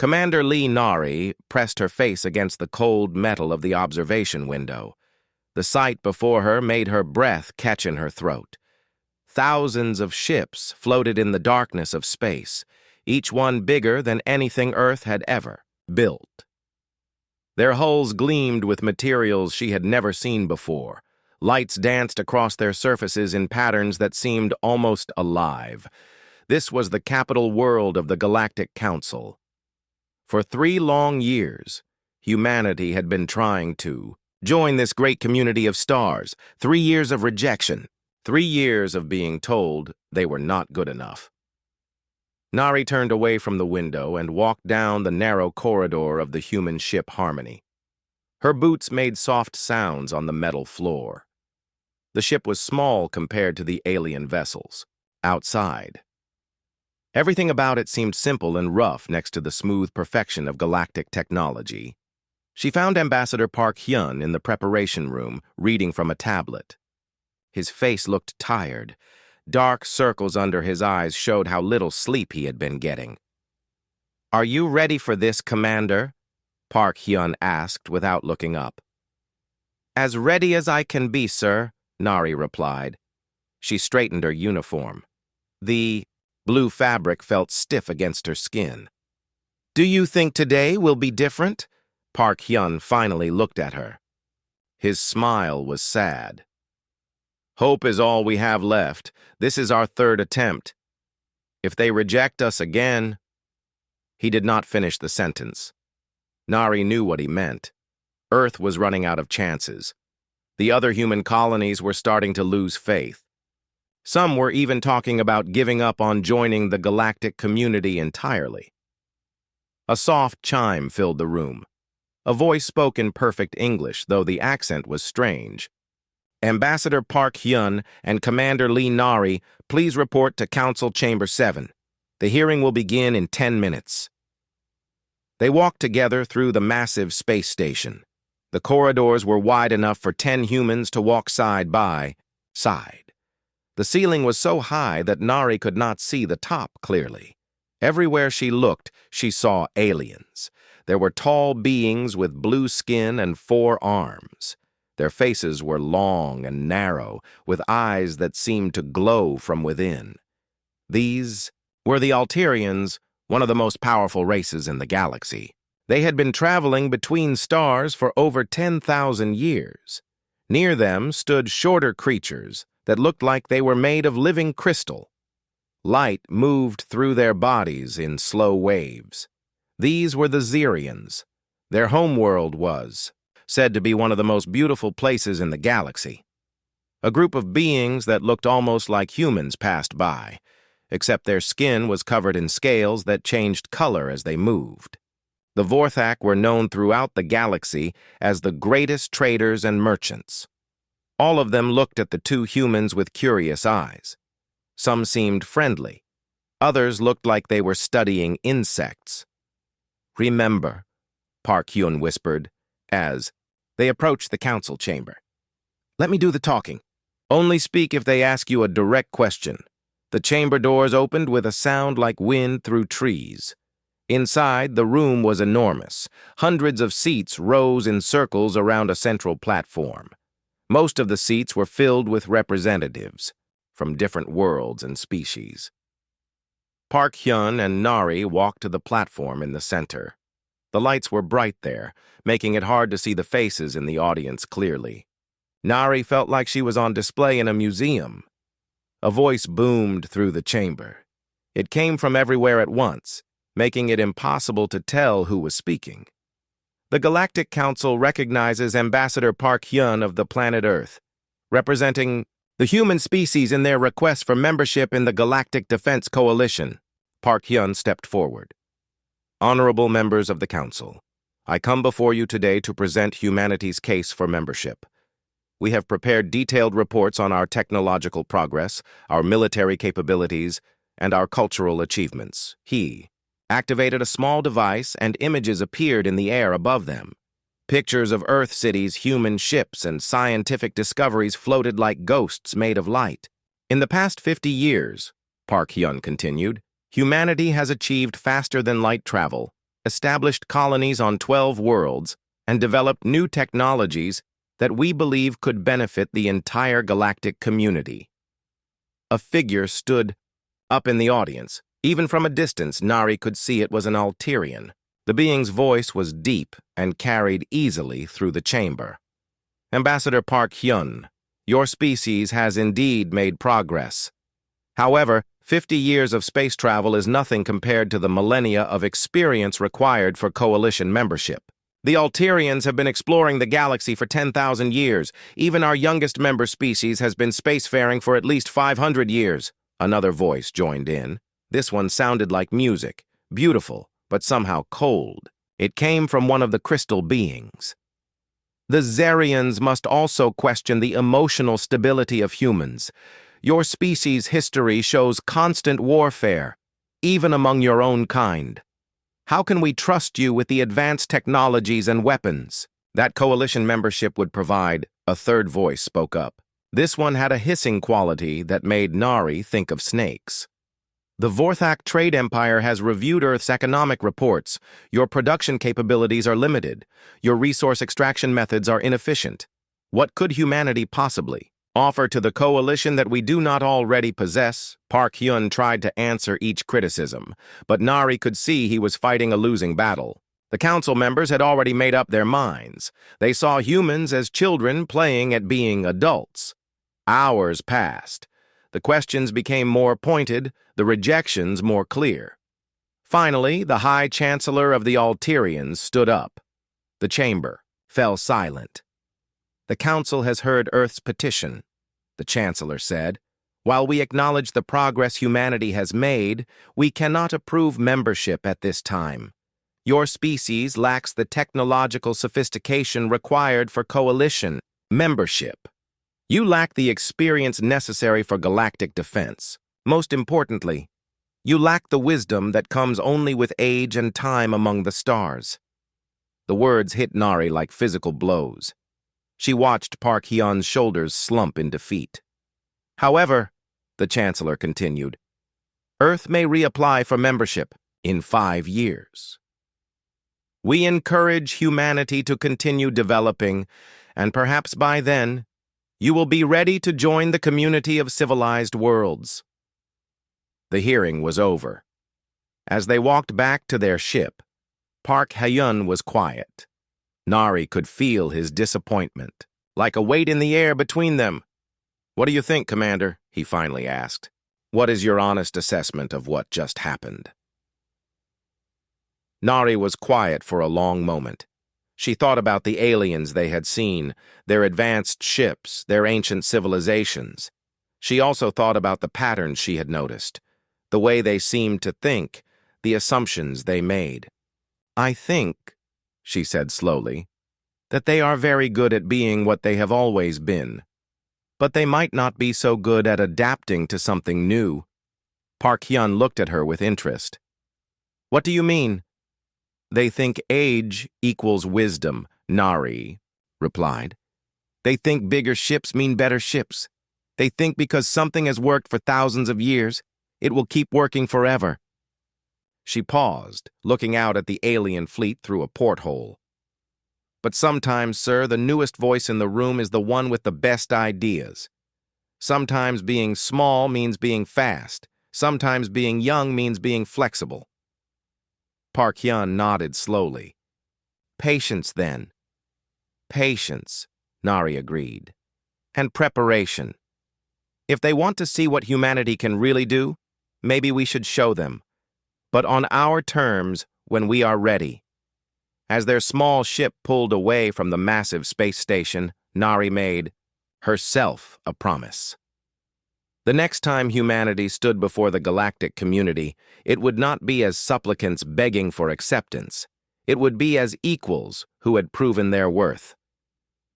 Commander Lee Nari pressed her face against the cold metal of the observation window. The sight before her made her breath catch in her throat. Thousands of ships floated in the darkness of space, each one bigger than anything Earth had ever built. Their hulls gleamed with materials she had never seen before. Lights danced across their surfaces in patterns that seemed almost alive. This was the capital world of the Galactic Council. For 3 long years, humanity had been trying to join this great community of stars. 3 years of rejection. 3 years of being told they were not good enough. Nari turned away from the window and walked down the narrow corridor of the human ship Harmony. Her boots made soft sounds on the metal floor. The ship was small compared to the alien vessels outside. Everything about it seemed simple and rough next to the smooth perfection of galactic technology. She found Ambassador Park Hyun in the preparation room, reading from a tablet. His face looked tired. Dark circles under his eyes showed how little sleep he had been getting. "Are you ready for this, Commander?" Park Hyun asked without looking up. "As ready as I can be, sir," Nari replied. She straightened her uniform. The blue fabric felt stiff against her skin. "Do you think today will be different?" Park Hyun finally looked at her. His smile was sad. "Hope is all we have left. This is our 3rd attempt. If they reject us again—" He did not finish the sentence. Nari knew what he meant. Earth was running out of chances. The other human colonies were starting to lose faith. Some were even talking about giving up on joining the galactic community entirely. A soft chime filled the room. A voice spoke in perfect English, though the accent was strange. "Ambassador Park Hyun and Commander Lee Nari, please report to Council Chamber 7. The hearing will begin in 10 minutes. They walked together through the massive space station. The corridors were wide enough for 10 humans to walk side by side. The ceiling was so high that Nari could not see the top clearly. Everywhere she looked, she saw aliens. There were tall beings with blue skin and 4 arms. Their faces were long and narrow, with eyes that seemed to glow from within. These were the Alterians, one of the most powerful races in the galaxy. They had been traveling between stars for over 10,000 years. Near them stood shorter creatures that looked like they were made of living crystal. Light moved through their bodies in slow waves. These were the Xerians. Their homeworld was said to be one of the most beautiful places in the galaxy. A group of beings that looked almost like humans passed by, except their skin was covered in scales that changed color as they moved. The Vorthak were known throughout the galaxy as the greatest traders and merchants. All of them looked at the 2 humans with curious eyes. Some seemed friendly. Others looked like they were studying insects. "Remember," Park Hyun whispered, as they approached the council chamber. "Let me do the talking. Only speak if they ask you a direct question." The chamber doors opened with a sound like wind through trees. Inside, the room was enormous. Hundreds of seats rose in circles around a central platform. Most of the seats were filled with representatives from different worlds and species. Park Hyun and Nari walked to the platform in the center. The lights were bright there, making it hard to see the faces in the audience clearly. Nari felt like she was on display in a museum. A voice boomed through the chamber. It came from everywhere at once, making it impossible to tell who was speaking. "The Galactic Council recognizes Ambassador Park Hyun of the planet Earth, representing the human species in their request for membership in the Galactic Defense Coalition." Park Hyun stepped forward. "Honorable members of the Council, I come before you today to present humanity's case for membership. We have prepared detailed reports on our technological progress, our military capabilities, and our cultural achievements." He activated a small device, and images appeared in the air above them. Pictures of Earth cities, human ships, and scientific discoveries floated like ghosts made of light. "In the past 50 years," Park Hyun continued, "humanity has achieved faster-than-light travel, established colonies on 12 worlds, and developed new technologies that we believe could benefit the entire galactic community. A figure stood up in the audience. Even from a distance, Nari could see it was an Alterian. The being's voice was deep and carried easily through the chamber. Ambassador Park Hyun, your species has indeed made progress. However, 50 years of space travel is nothing compared to the millennia of experience required for coalition membership. The Alterians have been exploring the galaxy for 10,000 years. Even our youngest member species has been spacefaring for at least 500 years. Another voice joined in. This one sounded like music, beautiful, but somehow cold. It came from one of the crystal beings. The Zarians must also question the emotional stability of humans. Your species' history shows constant warfare, even among your own kind. How can we trust you with the advanced technologies and weapons that coalition membership would provide? A third voice spoke up. This one had a hissing quality that made Nari think of snakes. The Vorthak Trade Empire has reviewed Earth's economic reports. Your production capabilities are limited. Your resource extraction methods are inefficient. What could humanity possibly offer to the coalition that we do not already possess? Park Hyun tried to answer each criticism, but Nari could see he was fighting a losing battle. The council members had already made up their minds. They saw humans as children playing at being adults. Hours passed. The questions became more pointed, the rejections more clear. Finally, the High Chancellor of the Alterians stood up. The chamber fell silent. The Council has heard Earth's petition, the Chancellor said. While we acknowledge the progress humanity has made, we cannot approve membership at this time. Your species lacks the technological sophistication required for coalition membership. You lack the experience necessary for galactic defense. Most importantly, you lack the wisdom that comes only with age and time among the stars. The words hit Nari like physical blows. She watched Park Hyun's shoulders slump in defeat. However, the Chancellor continued, Earth may reapply for membership in 5 years. We encourage humanity to continue developing, and perhaps by then, you will be ready to join the community of civilized worlds. The hearing was over. As they walked back to their ship, Park Hyun was quiet. Nari could feel his disappointment, like a weight in the air between them. What do you think, Commander? He finally asked. What is your honest assessment of what just happened? Nari was quiet for a long moment. She thought about the aliens they had seen, their advanced ships, their ancient civilizations. She also thought about the patterns she had noticed, the way they seemed to think, the assumptions they made. I think, she said slowly, that they are very good at being what they have always been. But they might not be so good at adapting to something new. Park Hyun looked at her with interest. What do you mean? They think age equals wisdom, Nari replied. They think bigger ships mean better ships. They think because something has worked for thousands of years, it will keep working forever. She paused, looking out at the alien fleet through a porthole. But sometimes, sir, the newest voice in the room is the one with the best ideas. Sometimes being small means being fast. Sometimes being young means being flexible. Park Hyun nodded slowly. Patience, then. Patience, Nari agreed. And preparation. If they want to see what humanity can really do, maybe we should show them. But on our terms, when we are ready. As their small ship pulled away from the massive space station, Nari made herself a promise. The next time humanity stood before the galactic community, it would not be as supplicants begging for acceptance. It would be as equals who had proven their worth.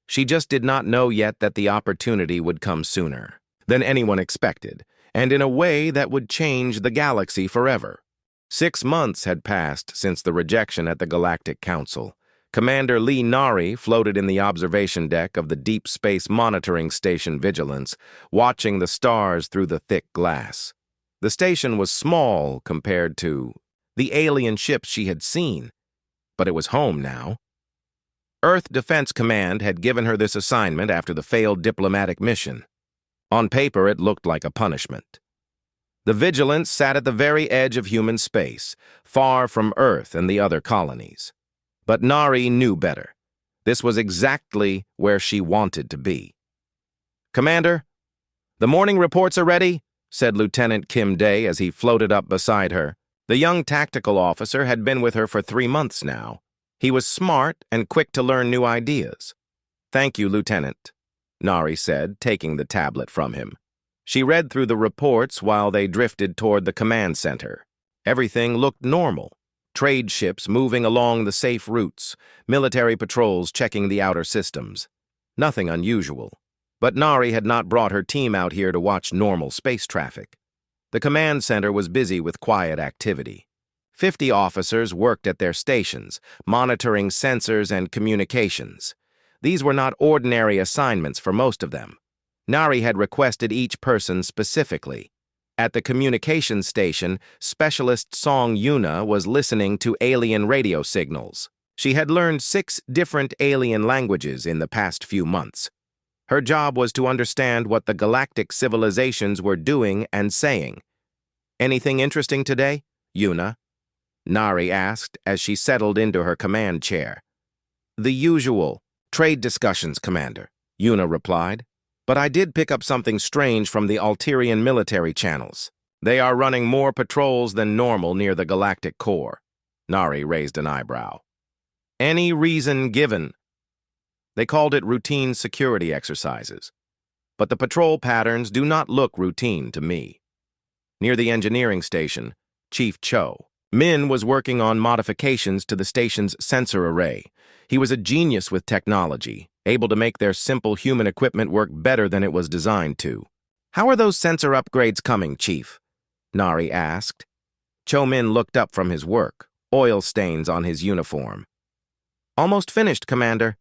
She just did not know yet that the opportunity would come sooner than anyone expected, and in a way that would change the galaxy forever. 6 months had passed since the rejection at the Galactic Council. Commander Lee Nari floated in the observation deck of the Deep Space Monitoring Station Vigilance, watching the stars through the thick glass. The station was small compared to the alien ships she had seen. but it was home now. Earth Defense Command had given her this assignment after the failed diplomatic mission. On paper, it looked like a punishment. The Vigilance sat at the very edge of human space, far from Earth and the other colonies. But Nari knew better. This was exactly where she wanted to be. "Commander, the morning reports are ready," said Lieutenant Kim Day as he floated up beside her. The young tactical officer had been with her for 3 months now. He was smart and quick to learn new ideas. "Thank you, Lieutenant," Nari said, taking the tablet from him. She read through the reports while they drifted toward the command center. Everything looked normal. Trade ships moving along the safe routes, military patrols checking the outer systems. Nothing unusual. But Nari had not brought her team out here to watch normal space traffic. The command center was busy with quiet activity. 50 officers worked at their stations, monitoring sensors and communications. These were not ordinary assignments for most of them. Nari had requested each person specifically. At the communications station, Specialist Song Yuna was listening to alien radio signals. She had learned 6 different alien languages in the past few months. Her job was to understand what the galactic civilizations were doing and saying. "Anything interesting today, Yuna?" Nari asked as she settled into her command chair. "The usual. Trade discussions, Commander," Yuna replied. "But I did pick up something strange from the Alterian military channels. They are running more patrols than normal near the galactic core." Nari raised an eyebrow. "Any reason given?" They called it routine security exercises. But the patrol patterns do not look routine to me. Near the engineering station, Chief Cho Min was working on modifications to the station's sensor array. He was a genius with technology, able to make their simple human equipment work better than it was designed to. "How are those sensor upgrades coming, Chief?" Nari asked. Cho Min looked up from his work, oil stains on his uniform. "Almost finished, Commander.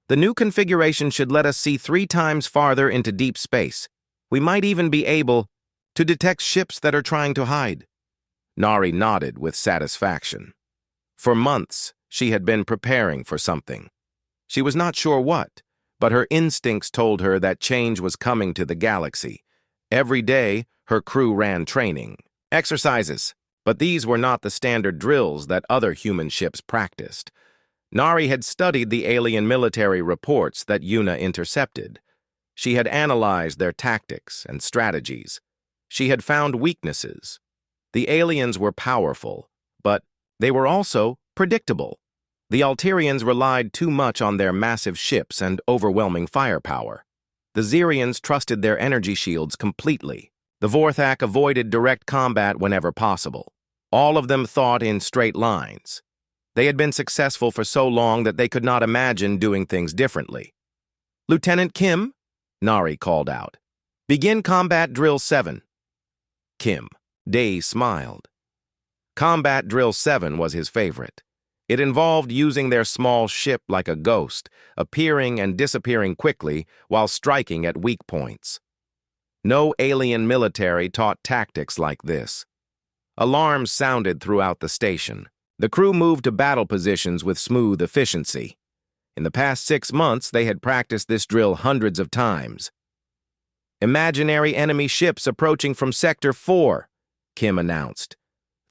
The new configuration should let us see 3 times farther into deep space. We might even be able to detect ships that are trying to hide." Nari nodded with satisfaction. For months, she had been preparing for something. She was not sure what, but her instincts told her that change was coming to the galaxy. Every day, her crew ran training, exercises, but these were not the standard drills that other human ships practiced. Nari had studied the alien military reports that Yuna intercepted. She had analyzed their tactics and strategies. She had found weaknesses. The aliens were powerful, but they were also predictable. The Alterians relied too much on their massive ships and overwhelming firepower. The Xerians trusted their energy shields completely. The Vorthak avoided direct combat whenever possible. All of them thought in straight lines. They had been successful for so long that they could not imagine doing things differently. "Lieutenant Kim," Nari called out. "Begin Combat Drill 7. Kim. Day smiled. Combat Drill 7 was his favorite. It involved using their small ship like a ghost, appearing and disappearing quickly while striking at weak points. No alien military taught tactics like this. Alarms sounded throughout the station. The crew moved to battle positions with smooth efficiency. In the past 6 months, they had practiced this drill hundreds of times. "Imaginary enemy ships approaching from Sector 4, Kim announced.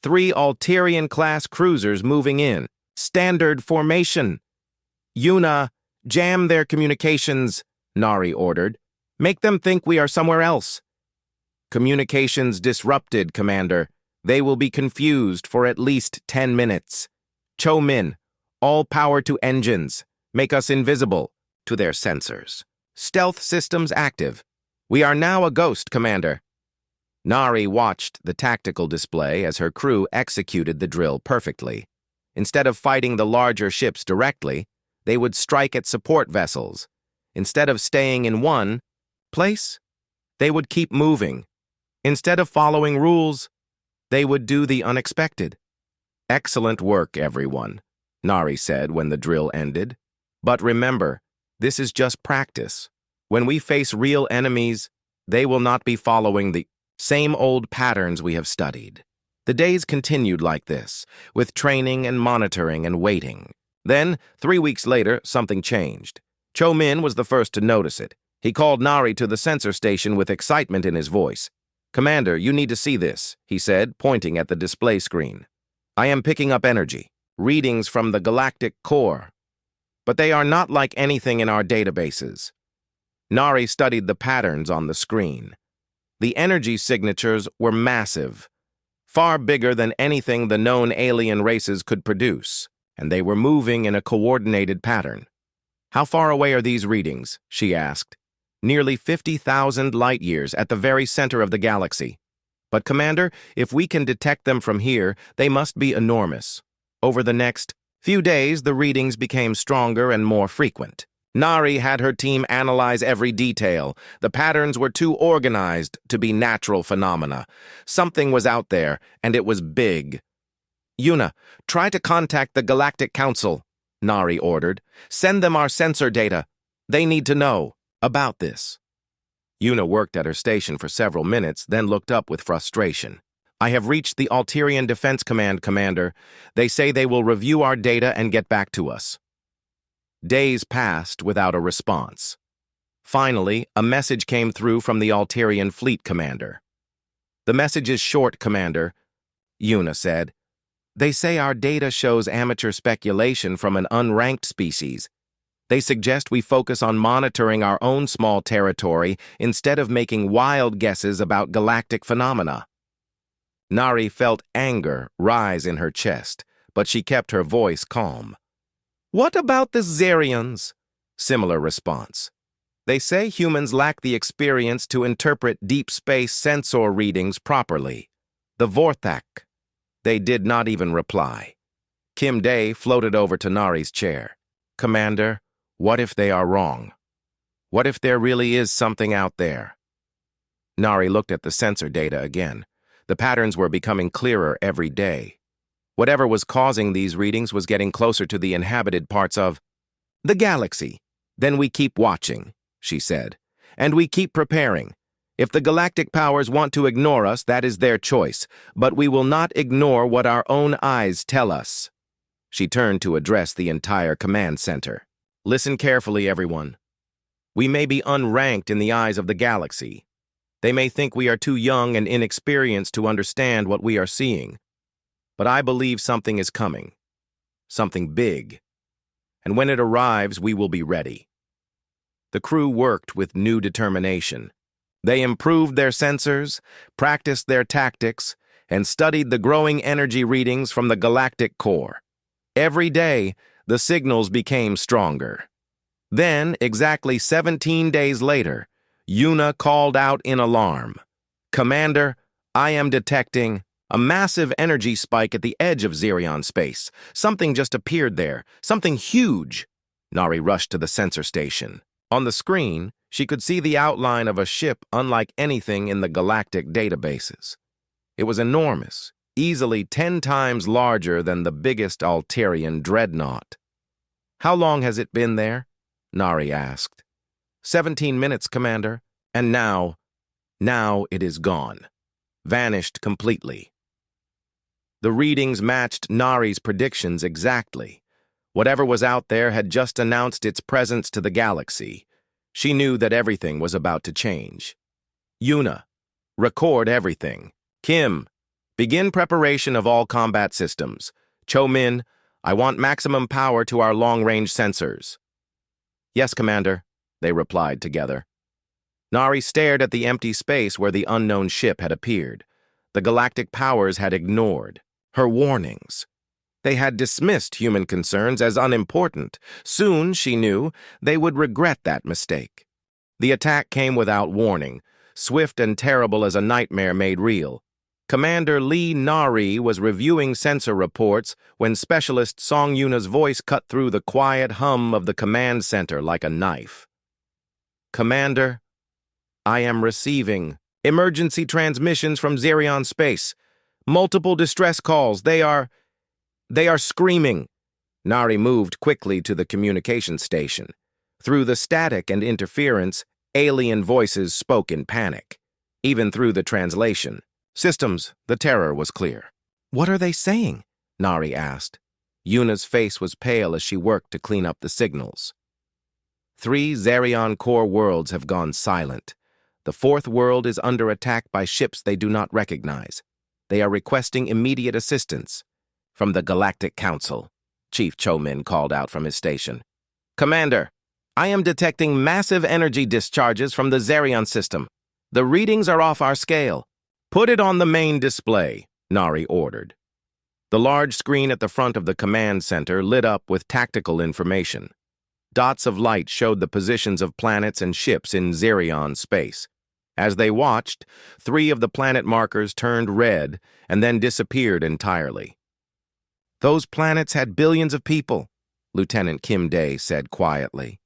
3 Alterian-class cruisers moving in. Standard formation." "Yuna, jam their communications," Nari ordered. "Make them think we are somewhere else." "Communications disrupted, Commander. They will be confused for at least 10 minutes. Cho Min, all power to engines. Make us invisible to their sensors. Stealth systems active. We are now a ghost, Commander." Nari watched the tactical display as her crew executed the drill perfectly. Instead of fighting the larger ships directly, they would strike at support vessels. Instead of staying in one place, they would keep moving. Instead of following rules, they would do the unexpected. "Excellent work, everyone," Nari said when the drill ended. "But remember, this is just practice. When we face real enemies, they will not be following the same old patterns we have studied." The days continued like this, with training and monitoring and waiting. Then, 3 weeks later, something changed. Cho-min was the first to notice it. He called Nari to the sensor station with excitement in his voice. "Commander, you need to see this," he said, pointing at the display screen. "I am picking up energy, readings from the galactic core. But they are not like anything in our databases." Nari studied the patterns on the screen. The energy signatures were massive, far bigger than anything the known alien races could produce, and they were moving in a coordinated pattern. "How far away are these readings?" she asked. "Nearly 50,000 light-years at the very center of the galaxy. But, Commander, if we can detect them from here, they must be enormous." Over the next few days, the readings became stronger and more frequent. Nari had her team analyze every detail. The patterns were too organized to be natural phenomena. Something was out there, and it was big. "Una, try to contact the Galactic Council," Nari ordered. "Send them our sensor data. They need to know about this." Una worked at her station for several minutes, then looked up with frustration. "I have reached the Alterian Defense Command, Commander. They say they will review our data and get back to us." Days passed without a response. Finally, a message came through from the Alterian Fleet Commander. "The message is short, Commander," Una said. "They say our data shows amateur speculation from an unranked species. They suggest we focus on monitoring our own small territory instead of making wild guesses about galactic phenomena." Nari felt anger rise in her chest, but she kept her voice calm. "What about the Xerians?" Similar response. "They say humans lack the experience to interpret deep space sensor readings properly. The Vorthak." They did not even reply. Kim Day floated over to Nari's chair. "Commander, what if they are wrong? What if there really is something out there?" Nari looked at the sensor data again. The patterns were becoming clearer every day. Whatever was causing these readings was getting closer to the inhabited parts of the galaxy. "Then we keep watching," she said. "And we keep preparing. If the galactic powers want to ignore us, that is their choice. But we will not ignore what our own eyes tell us." She turned to address the entire command center. "Listen carefully, everyone. We may be unranked in the eyes of the galaxy. They may think we are too young and inexperienced to understand what we are seeing. But I believe something is coming. Something big. And when it arrives, we will be ready." The crew worked with new determination. They improved their sensors, practiced their tactics, and studied the growing energy readings from the galactic core. Every day, the signals became stronger. Then, exactly 17 days later, Una called out in alarm. "Commander, I am detecting a massive energy spike at the edge of Xerion space. Something just appeared there. Something huge." Nari rushed to the sensor station. On the screen, she could see the outline of a ship unlike anything in the galactic databases. It was enormous, easily 10 times larger than the biggest Alterian dreadnought. "How long has it been there?" Nari asked. 17 minutes, Commander. And now it is gone. Vanished completely." The readings matched Nari's predictions exactly. Whatever was out there had just announced its presence to the galaxy. She knew that everything was about to change. "Una, record everything. Kim, begin preparation of all combat systems. Cho-min, I want maximum power to our long-range sensors." "Yes, Commander," they replied together. Nari stared at the empty space where the unknown ship had appeared. The galactic powers had ignored her warnings. They had dismissed human concerns as unimportant. Soon, she knew, they would regret that mistake. The attack came without warning, swift and terrible as a nightmare made real. Commander Lee Nari was reviewing sensor reports when Specialist Song Yuna's voice cut through the quiet hum of the command center like a knife. "Commander, I am receiving emergency transmissions from Xerion space. Multiple distress calls. They are screaming." Nari moved quickly to the communication station. Through the static and interference, alien voices spoke in panic. Even through the translation, "Systems, the terror was clear. What are they saying? Nari asked. Yuna's face was pale as she worked to clean up the signals. 3 Zerion core worlds have gone silent. The 4th world is under attack by ships they do not recognize. They are requesting immediate assistance. From the Galactic Council, Chief Chomin called out from his station. Commander, I am detecting massive energy discharges from the Zerion system. The readings are off our scale. Put it on the main display, Nari ordered. The large screen at the front of the command center lit up with tactical information. Dots of light showed the positions of planets and ships in Zerion space. As they watched, 3 of the planet markers turned red and then disappeared entirely. Those planets had billions of people, Lieutenant Kim Day said quietly.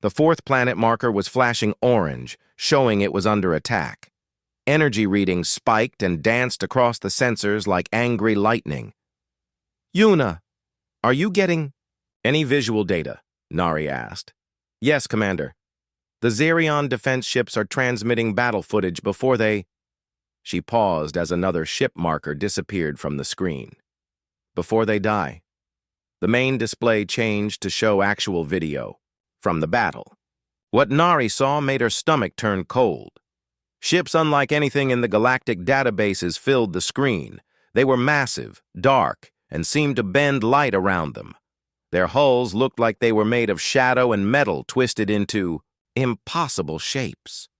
The 4th planet marker was flashing orange, showing it was under attack. Energy readings spiked and danced across the sensors like angry lightning. Yuna, are you getting any visual data? Nari asked. Yes, Commander. The Zerion defense ships are transmitting battle footage before they... She paused as another ship marker disappeared from the screen. Before they die. The main display changed to show actual video from the battle. What Nari saw made her stomach turn cold. Ships unlike anything in the galactic databases filled the screen. They were massive, dark, and seemed to bend light around them. Their hulls looked like they were made of shadow and metal twisted into impossible shapes.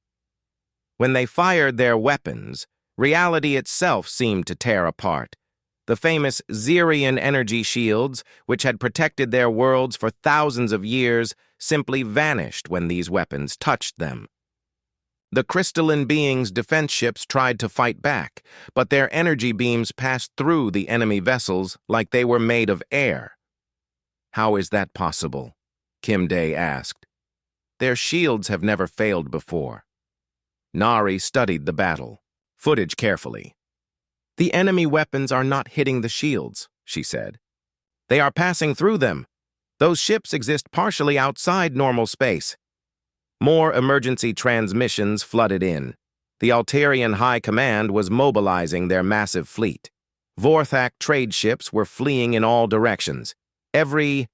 When they fired their weapons, reality itself seemed to tear apart. The famous Zerion energy shields, which had protected their worlds for thousands of years, simply vanished when these weapons touched them. The crystalline beings' defense ships tried to fight back, but their energy beams passed through the enemy vessels like they were made of air. How is that possible? Kim Day asked. Their shields have never failed before. Nari studied the battle, footage carefully. The enemy weapons are not hitting the shields, she said. They are passing through them. Those ships exist partially outside normal space. More emergency transmissions flooded in. The Altarian High Command was mobilizing their massive fleet. Vorthak trade ships were fleeing in all directions. Every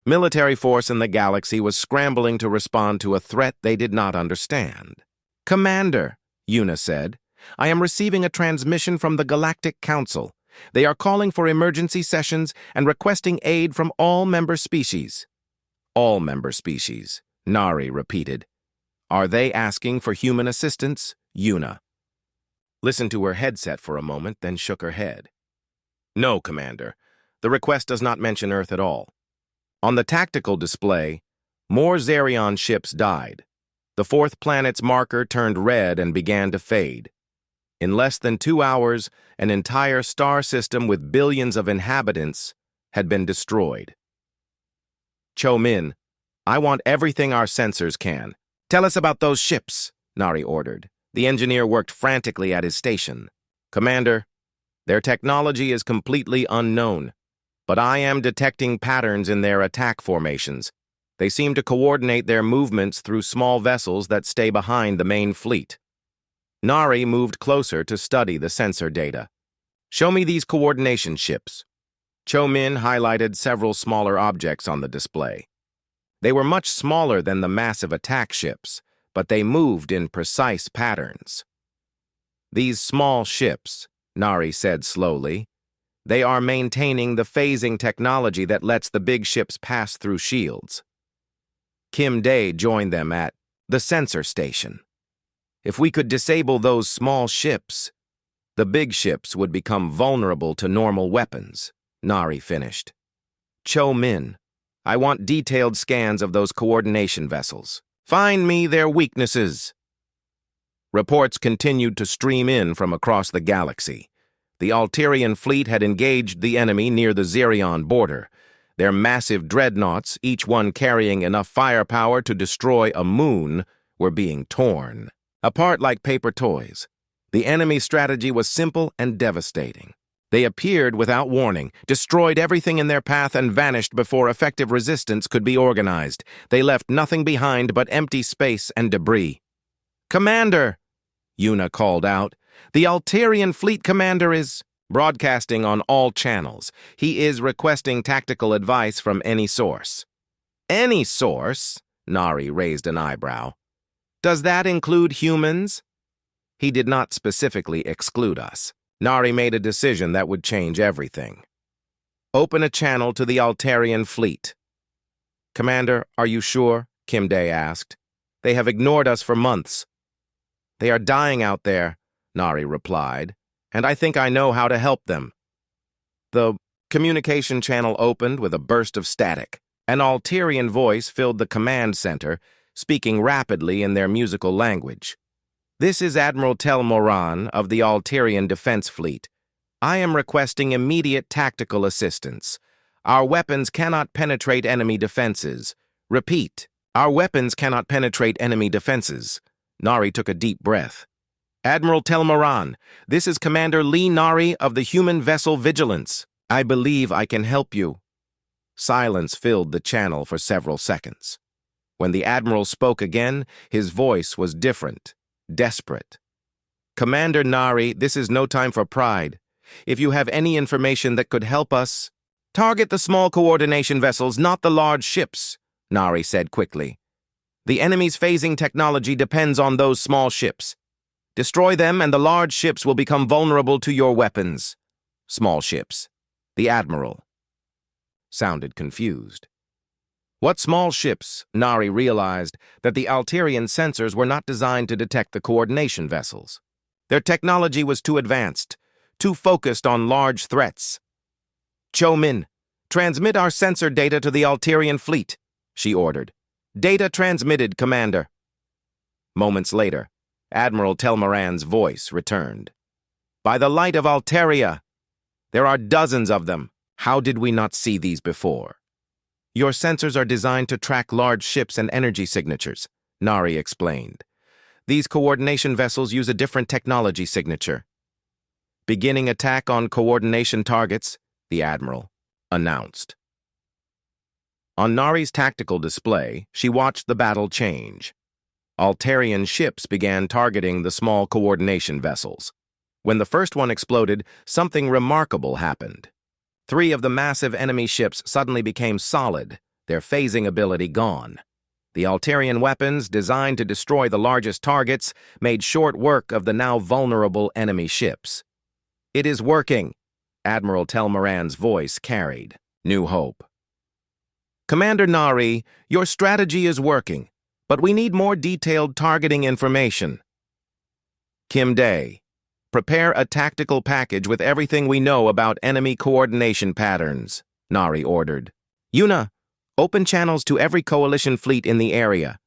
military force in the galaxy was scrambling to respond to a threat they did not understand. Commander, Yuna said, I am receiving a transmission from the Galactic Council. They are calling for emergency sessions and requesting aid from all member species. All member species, Nari repeated. Are they asking for human assistance? Yuna listened to her headset for a moment, then shook her head. No, Commander. The request does not mention Earth at all. On the tactical display, more Zerion ships died. The 4th planet's marker turned red and began to fade. In less than 2 hours, an entire star system with billions of inhabitants had been destroyed. Chomin, I want everything our sensors can. Tell us about those ships, Nari ordered. The engineer worked frantically at his station. Commander, their technology is completely unknown, but I am detecting patterns in their attack formations. They seem to coordinate their movements through small vessels that stay behind the main fleet. Nari moved closer to study the sensor data. Show me these coordination ships. Chomin highlighted several smaller objects on the display. They were much smaller than the massive attack ships, but they moved in precise patterns. These small ships, Nari said slowly, they are maintaining the phasing technology that lets the big ships pass through shields. Kim Day joined them at the sensor station. If we could disable those small ships, the big ships would become vulnerable to normal weapons, Nari finished. Chomin, I want detailed scans of those coordination vessels. Find me their weaknesses. Reports continued to stream in from across the galaxy. The Altarian fleet had engaged the enemy near the Zerion border. Their massive dreadnoughts, each one carrying enough firepower to destroy a moon, were being torn apart like paper toys. The enemy's strategy was simple and devastating. They appeared without warning, destroyed everything in their path, and vanished before effective resistance could be organized. They left nothing behind but empty space and debris. Commander, Yuna called out, the Altarian fleet commander is... broadcasting on all channels. He is requesting tactical advice from any source. Any source? Nari raised an eyebrow. Does that include humans? He did not specifically exclude us. Nari made a decision that would change everything. Open a channel to the Altarian fleet. Commander, are you sure? Kim Day asked. They have ignored us for months. They are dying out there, Nari replied, and I think I know how to help them. The communication channel opened with a burst of static. An Altarian voice filled the command center, speaking rapidly in their musical language. This is Admiral Tel Moran of the Altarian Defense Fleet. I am requesting immediate tactical assistance. Our weapons cannot penetrate enemy defenses. Repeat, our weapons cannot penetrate enemy defenses. Nari took a deep breath. Admiral Tel Moran, this is Commander Lee Nari of the Human Vessel Vigilance. I believe I can help you. Silence filled the channel for several seconds. When the Admiral spoke again, his voice was different, desperate. Commander Nari, this is no time for pride. If you have any information that could help us, target the small coordination vessels, not the large ships, Nari said quickly. The enemy's phasing technology depends on those small ships. Destroy them and the large ships will become vulnerable to your weapons. Small ships. The Admiral sounded confused. What small ships? Nari realized that the Altarian sensors were not designed to detect the coordination vessels. Their technology was too advanced, too focused on large threats. Cho Min, transmit our sensor data to the Altarian fleet, she ordered. Data transmitted, Commander. Moments later, Admiral Telmoran's voice returned. By the light of Altaria, there are dozens of them. How did we not see these before? Your sensors are designed to track large ships and energy signatures, Nari explained. These coordination vessels use a different technology signature. Beginning attack on coordination targets, the Admiral announced. On Nari's tactical display, she watched the battle change. Altarian ships began targeting the small coordination vessels. When the first one exploded, something remarkable happened. 3 of the massive enemy ships suddenly became solid, their phasing ability gone. The Altarian weapons, designed to destroy the largest targets, made short work of the now vulnerable enemy ships. It is working, Admiral Telmoran's voice carried new hope. Commander Nari, your strategy is working, but we need more detailed targeting information. Kim Day, prepare a tactical package with everything we know about enemy coordination patterns, Nari ordered. Una, open channels to every coalition fleet in the area.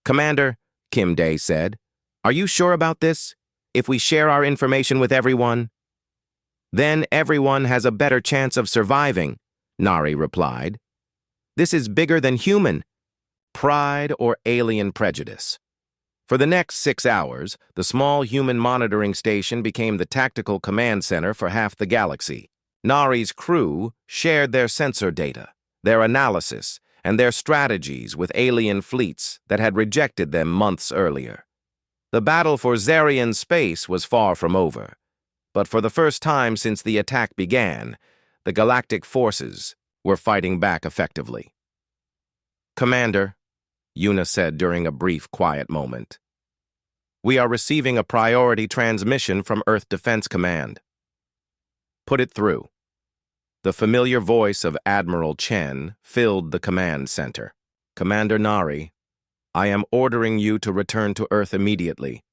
Commander, Kim Day said, are you sure about this? If we share our information with everyone? Then everyone has a better chance of surviving, Nari replied. This is bigger than human. Pride or alien prejudice. For the next 6 hours, the small human monitoring station became the tactical command center for half the galaxy. Nari's crew shared their sensor data, their analysis, and their strategies with alien fleets that had rejected them months earlier. The battle for Zarian space was far from over, but for the first time since the attack began, the galactic forces were fighting back effectively. Commander, Una said during a brief, quiet moment. We are receiving a priority transmission from Earth Defense Command. Put it through. The familiar voice of Admiral Chen filled the command center. Commander Nari, I am ordering you to return to Earth immediately.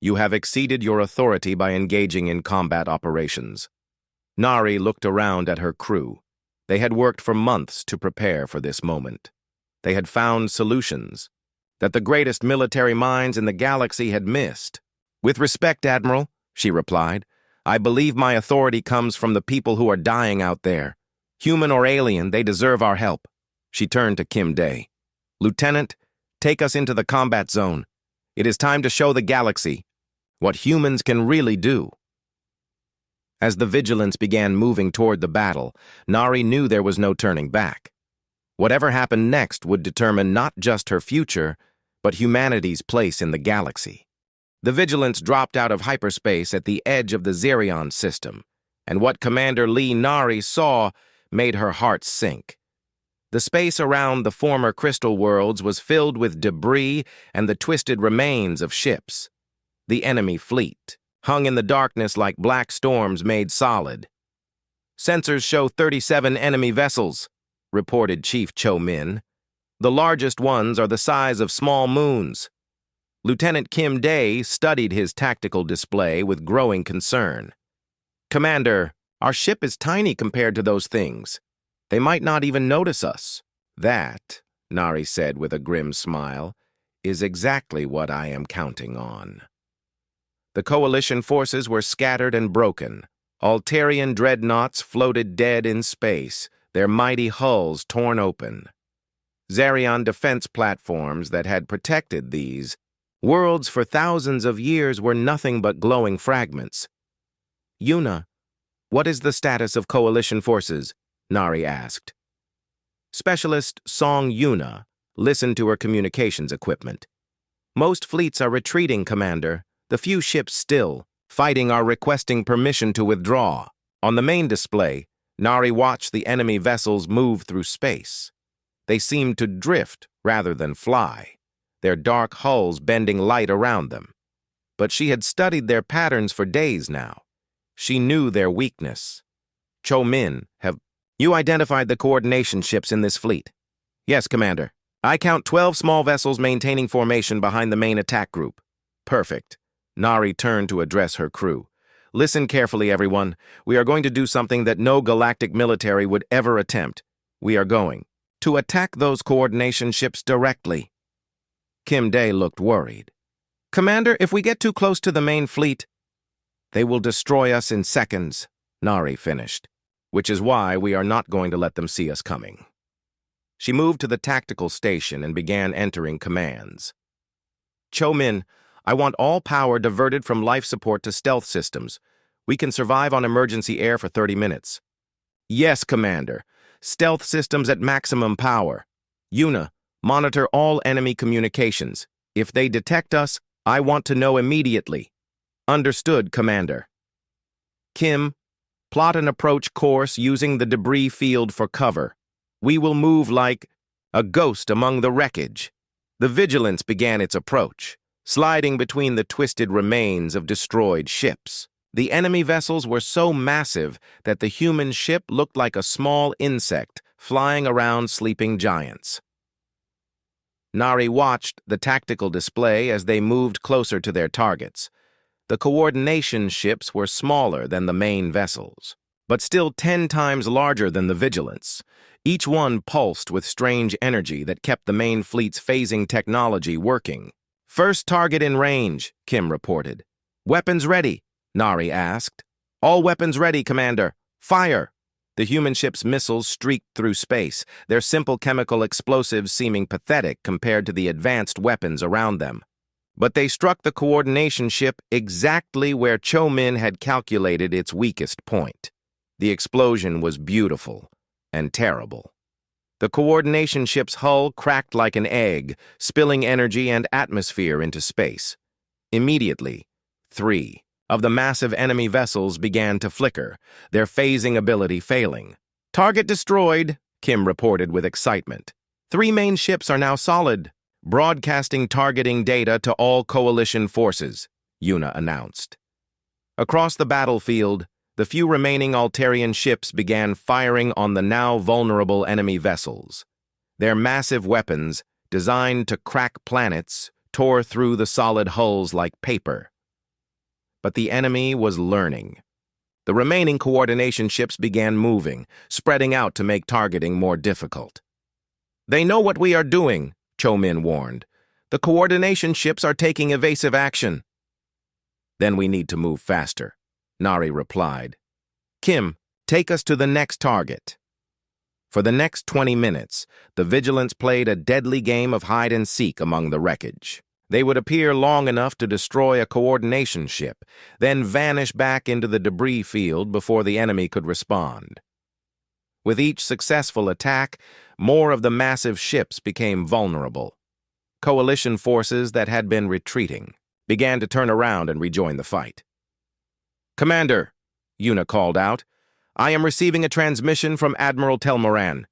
You have exceeded your authority by engaging in combat operations. Nari looked around at her crew. They had worked for months to prepare for this moment. They had found solutions that the greatest military minds in the galaxy had missed. With respect, Admiral, she replied, I believe my authority comes from the people who are dying out there. Human or alien, they deserve our help. She turned to Kim Day. Lieutenant, take us into the combat zone. It is time to show the galaxy what humans can really do. As the Vigilance began moving toward the battle, Nari knew there was no turning back. Whatever happened next would determine not just her future, but humanity's place in the galaxy. The Vigilance dropped out of hyperspace at the edge of the Zerion system. and what Commander Lee Nari saw made her heart sink. The space around the former crystal worlds was filled with debris and the twisted remains of ships. The enemy fleet hung in the darkness like black storms made solid. "Sensors show 37 enemy vessels," reported Chief Cho Min. "The largest ones are the size of small moons." Lieutenant Kim Dae studied his tactical display with growing concern. "Commander, our ship is tiny compared to those things. They might not even notice us." "That," Nari said with a grim smile, "is exactly what I am counting on." The coalition forces were scattered and broken. Altarian dreadnoughts floated dead in space, their mighty hulls torn open. Zarion defense platforms that had protected these worlds for thousands of years were nothing but glowing fragments. "Una, what is the status of coalition forces?" Nari asked. Specialist Song Una listened to her communications equipment. "Most fleets are retreating, Commander. The few ships still fighting are requesting permission to withdraw." On the main display, Nari watched the enemy vessels move through space. They seemed to drift rather than fly, their dark hulls bending light around them. But she had studied their patterns for days now. She knew their weakness. "Cho Min, have you identified the coordination ships in this fleet?" "Yes, Commander. I count 12 small vessels maintaining formation behind the main attack group." "Perfect." Nari turned to address her crew. "Listen carefully, everyone. We are going to do something that no galactic military would ever attempt. We are going to attack those coordination ships directly." Kim Dae looked worried. "Commander, if we get too close to the main fleet, they will destroy us in seconds," Nari finished. "Which is why we are not going to let them see us coming." She moved to the tactical station and began entering commands. "Cho Min, I want all power diverted from life support to stealth systems. We can survive on emergency air for 30 minutes. "Yes, Commander. Stealth systems at maximum power. Una, monitor all enemy communications. If they detect us, I want to know immediately." "Understood, Commander." "Kim, plot an approach course using the debris field for cover. We will move like a ghost among the wreckage." The Vigilance began its approach, sliding between the twisted remains of destroyed ships. The enemy vessels were so massive that the human ship looked like a small insect flying around sleeping giants. Nari watched the tactical display as they moved closer to their targets. The coordination ships were smaller than the main vessels, but still 10 times larger than the Vigilance. Each one pulsed with strange energy that kept the main fleet's phasing technology working. "First target in range," Kim reported. "Weapons ready?" Nari asked. "All weapons ready, Commander. Fire!" The human ship's missiles streaked through space, their simple chemical explosives seeming pathetic compared to the advanced weapons around them. But they struck the coordination ship exactly where Cho Min had calculated its weakest point. The explosion was beautiful and terrible. The coordination ship's hull cracked like an egg, spilling energy and atmosphere into space. Immediately, 3 of the massive enemy vessels began to flicker, their phasing ability failing. "Target destroyed," Kim reported with excitement. 3 main ships are now solid, broadcasting targeting data to all coalition forces, Una announced. Across the battlefield, the few remaining Altarian ships began firing on the now vulnerable enemy vessels. Their massive weapons, designed to crack planets, tore through the solid hulls like paper. But the enemy was learning. The remaining coordination ships began moving, spreading out to make targeting more difficult. "They know what we are doing," Cho Min warned. "The coordination ships are taking evasive action." "Then we need to move faster," Nari replied. "Kim, take us to the next target." For the next 20 minutes, the Vigilance played a deadly game of hide-and-seek among the wreckage. They would appear long enough to destroy a coordination ship, then vanish back into the debris field before the enemy could respond. With each successful attack, more of the massive ships became vulnerable. Coalition forces that had been retreating began to turn around and rejoin the fight. "Commander, Una called out. "I am receiving a transmission from Admiral Telmoran.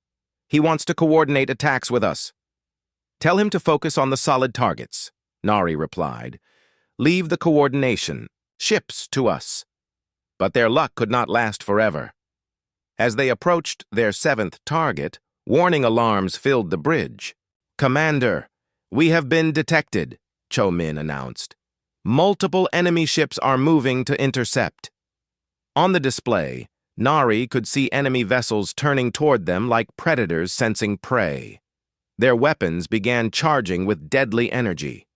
He wants to coordinate attacks with us." "Tell him to focus on the solid targets," Nari replied. "Leave the coordination, ships, to us." But their luck could not last forever. As they approached their seventh target, warning alarms filled the bridge. "Commander, we have been detected," Cho-Min announced. "Multiple enemy ships are moving to intercept." On the display, Nari could see enemy vessels turning toward them like predators sensing prey. Their weapons began charging with deadly energy.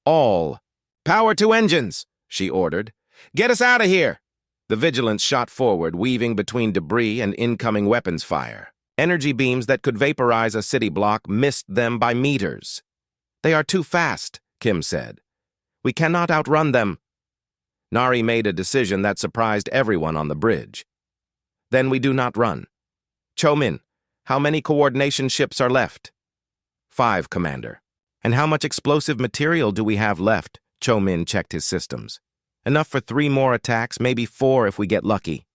"All power to engines," she ordered. "Get us out of here!" The Vigilance shot forward, weaving between debris and incoming weapons fire. Energy beams that could vaporize a city block missed them by meters. "They are too fast," Kim said. "We cannot outrun them." Nari made a decision that surprised everyone on the bridge. "Then we do not run. Cho-Min, how many coordination ships are left?" "5, Commander." "And how much explosive material do we have left?" Cho-Min checked his systems. "Enough for 3 more attacks, maybe 4 if we get lucky."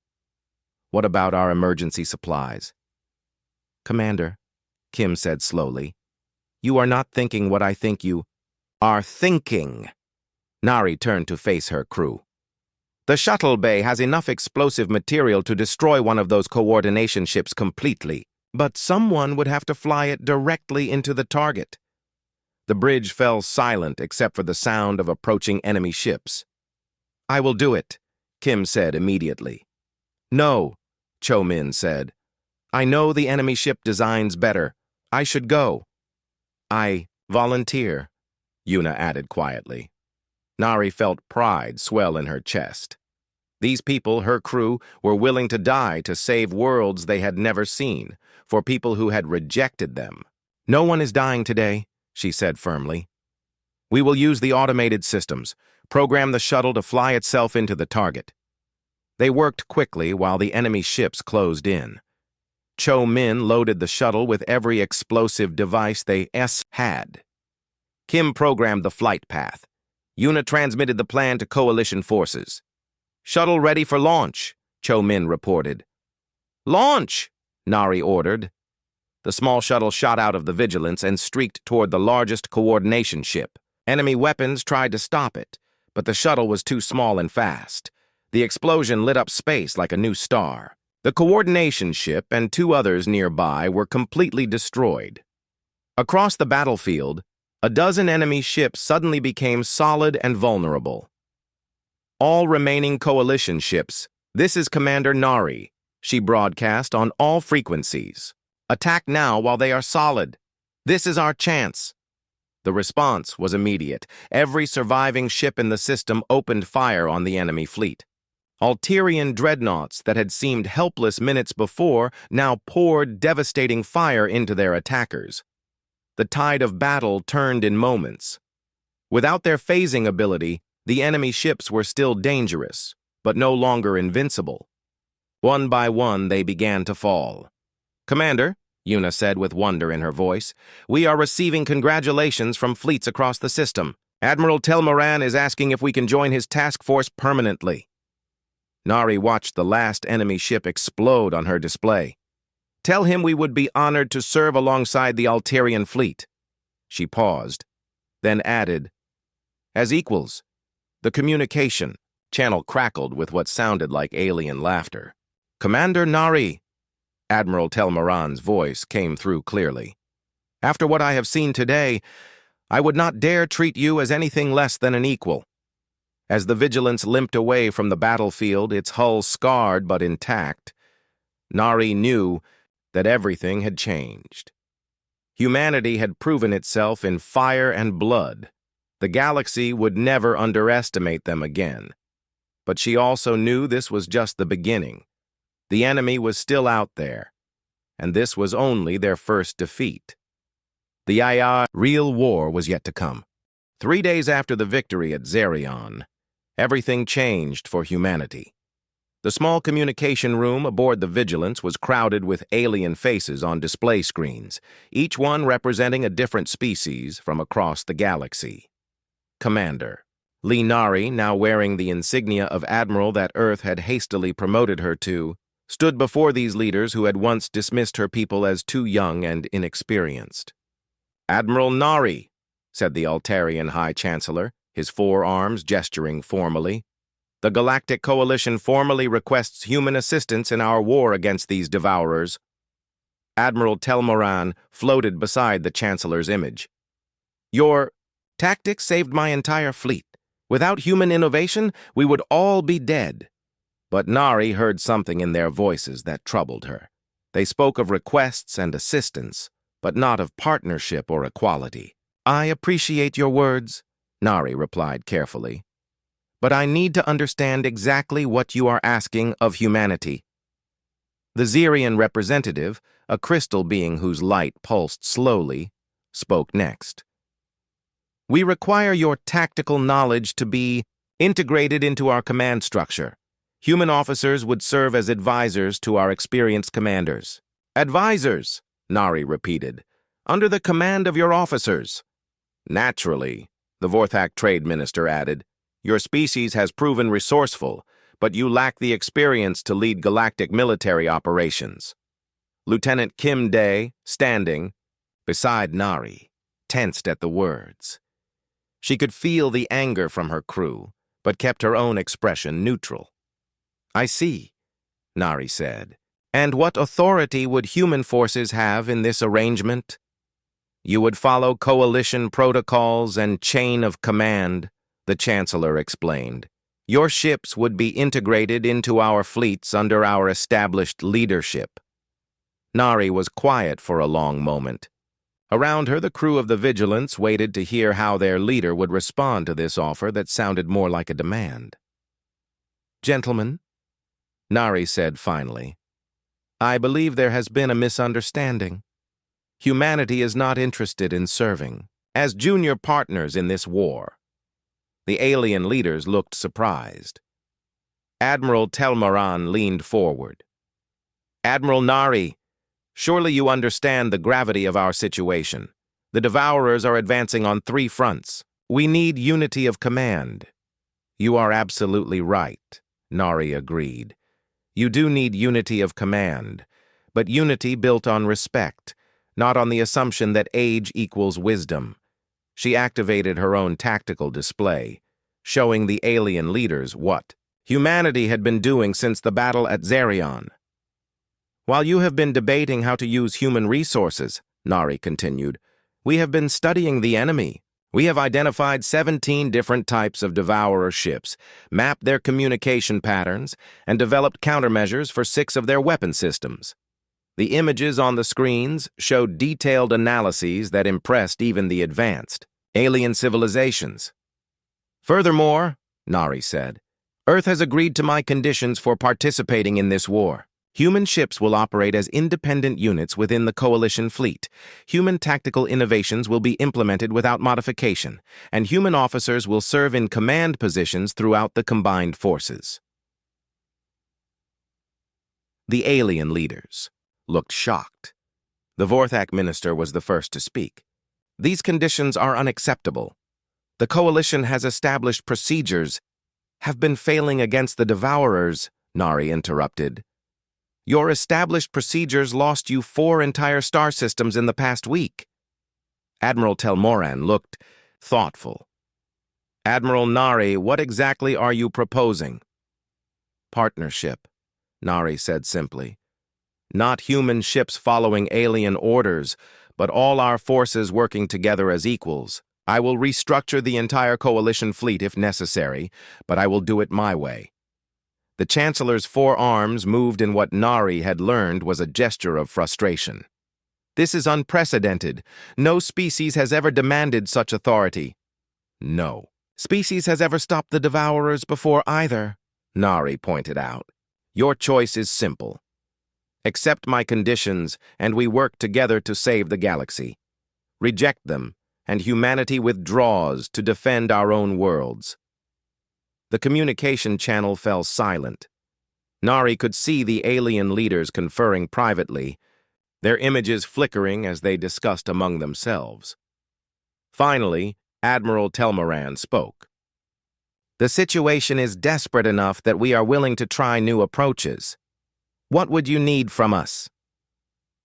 "What about our emergency supplies?" "Commander," Kim said slowly, "you are not thinking what I think you are thinking." Nari turned to face her crew. "The shuttle bay has enough explosive material to destroy one of those coordination ships completely, but someone would have to fly it directly into the target." The bridge fell silent except for the sound of approaching enemy ships. "I will do it," Kim said immediately. "No," Cho-Min said. "I know the enemy ship designs better. I should go." "I volunteer," Una added quietly. Nari felt pride swell in her chest. These people, her crew, were willing to die to save worlds they had never seen, for people who had rejected them. "No one is dying today," she said firmly. "We will use the automated systems, program the shuttle to fly itself into the target." They worked quickly while the enemy ships closed in. Cho-Min loaded the shuttle with every explosive device they had. Kim programmed the flight path. Una transmitted the plan to coalition forces. "Shuttle ready for launch," Cho-Min reported. "Launch!" Nari ordered. The small shuttle shot out of the Vigilance and streaked toward the largest coordination ship. Enemy weapons tried to stop it, but the shuttle was too small and fast. The explosion lit up space like a new star. The coordination ship and 2 others nearby were completely destroyed. Across the battlefield, a dozen enemy ships suddenly became solid and vulnerable. "All remaining coalition ships, this is Commander Nari," she broadcast on all frequencies. "Attack now while they are solid. This is our chance." The response was immediate. Every surviving ship in the system opened fire on the enemy fleet. Alterian dreadnoughts that had seemed helpless minutes before now poured devastating fire into their attackers. The tide of battle turned in moments. Without their phasing ability, the enemy ships were still dangerous, but no longer invincible. One by one, they began to fall. "Commander," Una said with wonder in her voice, "we are receiving congratulations from fleets across the system. Admiral Telmoran is asking if we can join his task force permanently." Nari watched the last enemy ship explode on her display. "Tell him we would be honored to serve alongside the Alterian fleet." She paused, then added, "As equals." The communication channel crackled with what sounded like alien laughter. "Commander Nari," Admiral Telmoran's voice came through clearly. "After what I have seen today, I would not dare treat you as anything less than an equal." As the Vigilance limped away from the battlefield, its hull scarred but intact, Nari knew that everything had changed. Humanity had proven itself in fire and blood. The galaxy would never underestimate them again. But she also knew this was just the beginning. The enemy was still out there, and this was only their first defeat. The real war was yet to come. 3 days after the victory at Zerion, everything changed for humanity. The small communication room aboard the Vigilance was crowded with alien faces on display screens, each one representing a different species from across the galaxy. "Commander," Nari, now wearing the insignia of admiral that Earth had hastily promoted her to, stood before these leaders who had once dismissed her people as too young and inexperienced. "Admiral Nari," said the Altarian High Chancellor, his forearms gesturing formally, "the Galactic Coalition formally requests human assistance in our war against these devourers." Admiral Telmoran floated beside the Chancellor's image. "Your tactics saved my entire fleet. Without human innovation, we would all be dead." But Nari heard something in their voices that troubled her. They spoke of requests and assistance, but not of partnership or equality. "I appreciate your words," Nari replied carefully, "but I need to understand exactly what you are asking of humanity." The Xerian representative, a crystal being whose light pulsed slowly, spoke next. "We require your tactical knowledge to be integrated into our command structure. Human officers would serve as advisors to our experienced commanders." "Advisors," Nari repeated, "under the command of your officers." "Naturally," the Vorthak Trade Minister added, "your species has proven resourceful, but you lack the experience to lead galactic military operations." Lieutenant Kim Day, standing beside Nari, tensed at the words. She could feel the anger from her crew, but kept her own expression neutral. "I see," Nari said. "And what authority would human forces have in this arrangement?" "You would follow coalition protocols and chain of command," the Chancellor explained. "Your ships would be integrated into our fleets under our established leadership." Nari was quiet for a long moment. Around her, the crew of the Vigilance waited to hear how their leader would respond to this offer that sounded more like a demand. "Gentlemen," Nari said finally, "I believe there has been a misunderstanding. Humanity is not interested in serving as junior partners in this war." The alien leaders looked surprised. Admiral Telmoran leaned forward. "Admiral Nari, surely you understand the gravity of our situation. The Devourers are advancing on 3 fronts. We need unity of command." "You are absolutely right," Nari agreed. "You do need unity of command, but unity built on respect, not on the assumption that age equals wisdom." She activated her own tactical display, showing the alien leaders what humanity had been doing since the battle at Xerion. "While you have been debating how to use human resources," Nari continued, "we have been studying the enemy. We have identified 17 different types of Devourer ships, mapped their communication patterns, and developed countermeasures for 6 of their weapon systems. The images on the screens showed detailed analyses that impressed even the advanced alien civilizations. Furthermore," Nari said, "Earth has agreed to my conditions for participating in this war. Human ships will operate as independent units within the Coalition fleet. Human tactical innovations will be implemented without modification, and human officers will serve in command positions throughout the combined forces." The alien leaders looked shocked. The Vorthak minister was the first to speak. "These conditions are unacceptable. The Coalition has established procedures." "Have been failing against the Devourers," Nari interrupted. "Your established procedures lost you 4 entire star systems in the past week." Admiral Telmoran looked thoughtful. "Admiral Nari, what exactly are you proposing?" "Partnership," Nari said simply. "Not human ships following alien orders, but all our forces working together as equals. I will restructure the entire Coalition fleet if necessary, but I will do it my way." The Chancellor's forearms moved in what Nari had learned was a gesture of frustration. "This is unprecedented. No species has ever demanded such authority." "No species has ever stopped the Devourers before either," Nari pointed out. "Your choice is simple. Accept my conditions, and we work together to save the galaxy. Reject them, and humanity withdraws to defend our own worlds." The communication channel fell silent. Nari could see the alien leaders conferring privately, their images flickering as they discussed among themselves. Finally, Admiral Telmoran spoke. The situation is desperate enough that we are willing to try new approaches. What would you need from us?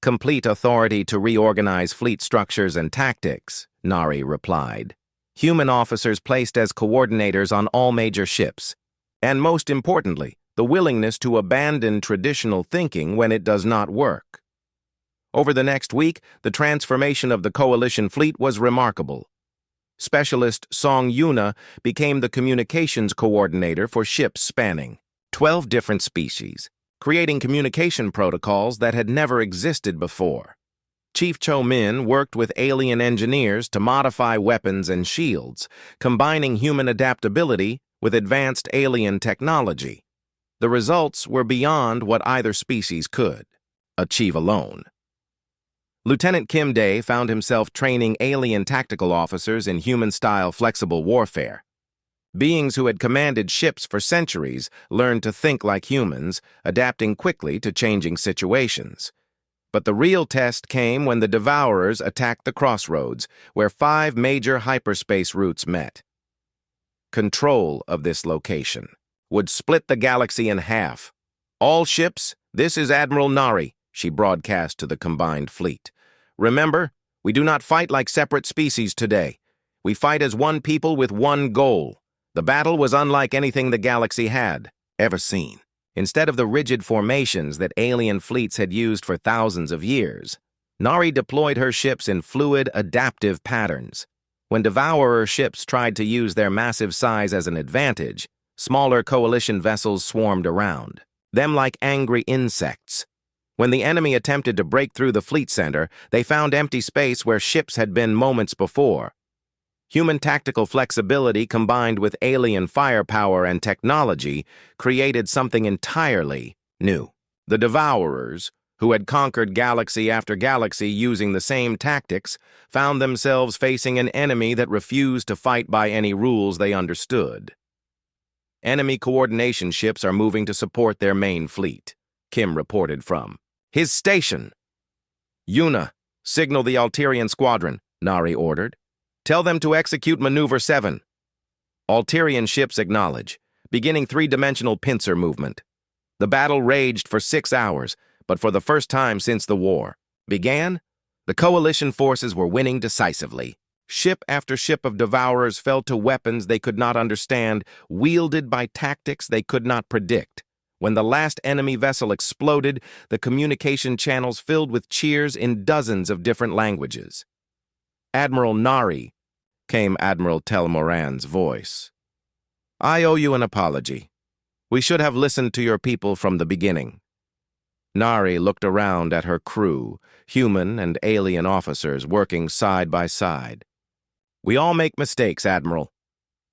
Complete authority to reorganize fleet structures and tactics, Nari replied. Human officers placed as coordinators on all major ships. And most importantly, the willingness to abandon traditional thinking when it does not work. Over the next week, the transformation of the coalition fleet was remarkable. Specialist Song Yuna became the communications coordinator for ships spanning 12 different species, creating communication protocols that had never existed before. Chief Cho Min worked with alien engineers to modify weapons and shields, combining human adaptability with advanced alien technology. The results were beyond what either species could achieve alone. Lieutenant Kim Dae found himself training alien tactical officers in human-style flexible warfare. Beings who had commanded ships for centuries learned to think like humans, adapting quickly to changing situations. But the real test came when the Devourers attacked the crossroads, where 5 major hyperspace routes met. Control of this location would split the galaxy in half. All ships, this is Admiral Nari, she broadcast to the combined fleet. Remember, we do not fight like separate species today. We fight as one people with one goal. The battle was unlike anything the galaxy had ever seen. Instead of the rigid formations that alien fleets had used for thousands of years, Nari deployed her ships in fluid, adaptive patterns. When Devourer ships tried to use their massive size as an advantage, smaller coalition vessels swarmed around, them like angry insects. When the enemy attempted to break through the fleet center, they found empty space where ships had been moments before. Human tactical flexibility combined with alien firepower and technology created something entirely new. The Devourers, who had conquered galaxy after galaxy using the same tactics, found themselves facing an enemy that refused to fight by any rules they understood. Enemy coordination ships are moving to support their main fleet, Kim reported from his station. Yuna, signal the Alterian squadron, Nari ordered. Tell them to execute Maneuver 7. Alterian ships acknowledge, beginning 3-dimensional pincer movement. The battle raged for 6 hours, but for the first time since the war began, the coalition forces were winning decisively. Ship after ship of Devourers fell to weapons they could not understand, wielded by tactics they could not predict. When the last enemy vessel exploded, the communication channels filled with cheers in dozens of different languages. Admiral Nari, came Admiral Telmoran's voice. I owe you an apology. We should have listened to your people from the beginning. Nari looked around at her crew, human and alien officers working side by side. We all make mistakes, Admiral.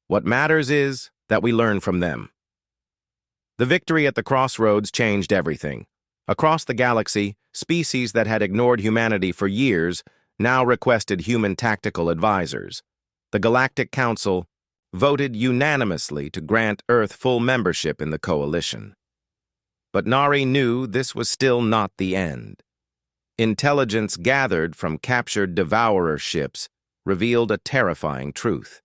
What matters is that we learn from them. The victory at the crossroads changed everything. Across the galaxy, species that had ignored humanity for years now requested human tactical advisors. The Galactic Council voted unanimously to grant Earth full membership in the coalition. But Nari knew this was still not the end. Intelligence gathered from captured Devourer ships revealed a terrifying truth.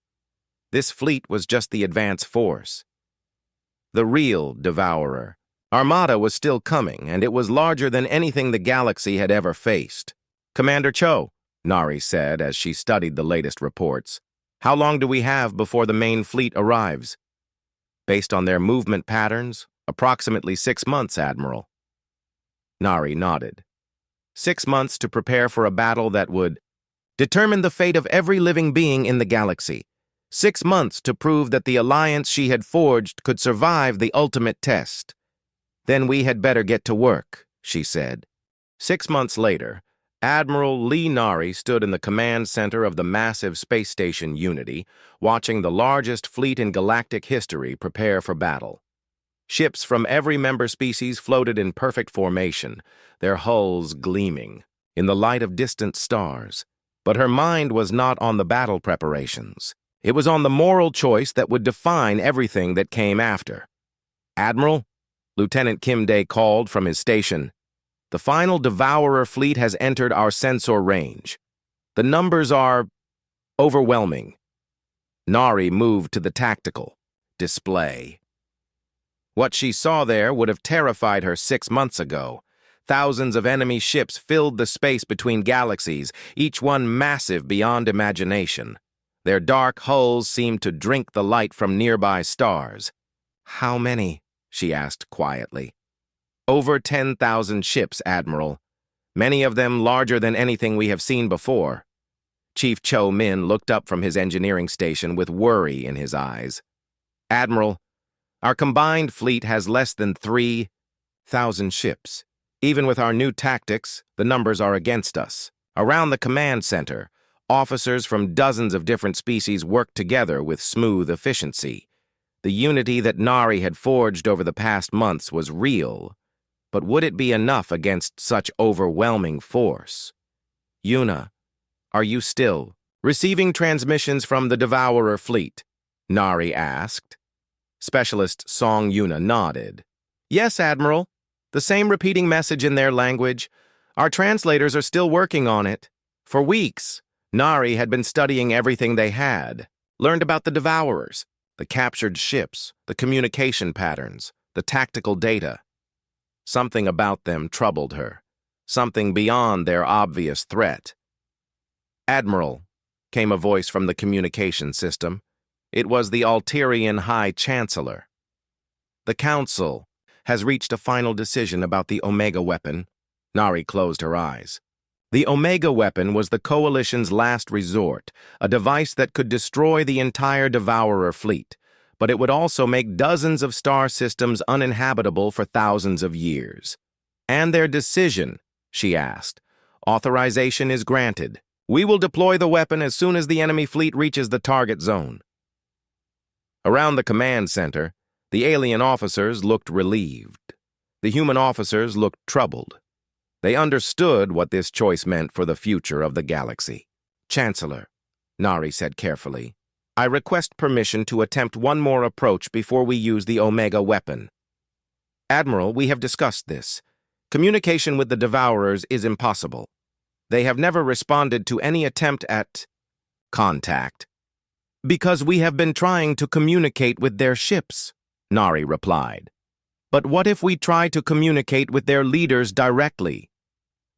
This fleet was just the advance force. The real Devourer Armada was still coming, and it was larger than anything the galaxy had ever faced. Commander Cho, Nari said as she studied the latest reports, how long do we have before the main fleet arrives? Based on their movement patterns, approximately 6 months, Admiral. Nari nodded. 6 months to prepare for a battle that would determine the fate of every living being in the galaxy. 6 months to prove that the alliance she had forged could survive the ultimate test. Then we had better get to work, she said. 6 months later, Admiral Lee Nari stood in the command center of the massive space station Unity, watching the largest fleet in galactic history prepare for battle. Ships from every member species floated in perfect formation, their hulls gleaming in the light of distant stars. But her mind was not on the battle preparations. It was on the moral choice that would define everything that came after. Admiral, Lieutenant Kim Dae called from his station. The final Devourer fleet has entered our sensor range. The numbers are overwhelming. Nari moved to the tactical. display. What she saw there would have terrified her 6 months ago. Thousands of enemy ships filled the space between galaxies, each one massive beyond imagination. Their dark hulls seemed to drink the light from nearby stars. "How many?" she asked quietly. "Over 10,000 ships, Admiral. Many of them larger than anything we have seen before." Chief Cho Min looked up from his engineering station with worry in his eyes. "Admiral, our combined fleet has less than 3,000 ships. Even with our new tactics, the numbers are against us. Around the command center, officers from dozens of different species worked together with smooth efficiency. The unity that Nari had forged over the past months was real, but would it be enough against such overwhelming force? Una, are you still receiving transmissions from the Devourer fleet?" Nari asked. Specialist Song Una nodded. "Yes, Admiral. The same repeating message in their language. Our translators are still working on it. For weeks, Nari had been studying everything they had, learned about the Devourers, the captured ships, the communication patterns, the tactical data. Something about them troubled her, something beyond their obvious threat. "Admiral," came a voice from the communication system. It was the Alterian High Chancellor. "The Council has reached a final decision about the Omega weapon." Nari closed her eyes. The Omega weapon was the Coalition's last resort, a device that could destroy the entire Devourer fleet, but it would also make dozens of star systems uninhabitable for thousands of years. "And their decision?" she asked. "Authorization is granted. We will deploy the weapon as soon as the enemy fleet reaches the target zone." Around the command center, the alien officers looked relieved. The human officers looked troubled. They understood what this choice meant for the future of the galaxy. "Chancellor," Nari said carefully, "I request permission to attempt one more approach before we use the Omega weapon." "Admiral, we have discussed this. Communication with the Devourers is impossible. They have never responded to any attempt at contact." "Because we have been trying to communicate with their ships," Nari replied. "But what if we try to communicate with their leaders directly?"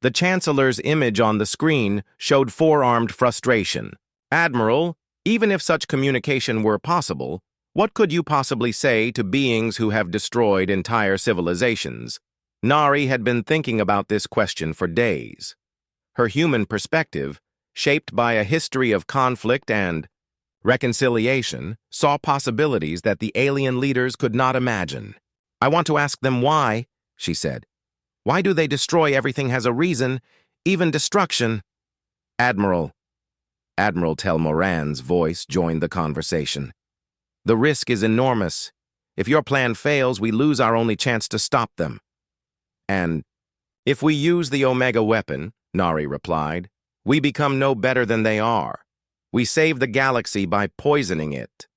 The Chancellor's image on the screen showed forearmed frustration. "Admiral, even if such communication were possible, what could you possibly say to beings who have destroyed entire civilizations?" Nari had been thinking about this question for days. Her human perspective, shaped by a history of conflict and reconciliation, saw possibilities that the alien leaders could not imagine. "I want to ask them why," she said. "Why do they destroy everything has a reason, even destruction?" Admiral Telmoran's voice joined the conversation. "The risk is enormous. If your plan fails, we lose our only chance to stop them." "And if we use the Omega weapon," Nari replied, "we become no better than they are. We save the galaxy by poisoning it."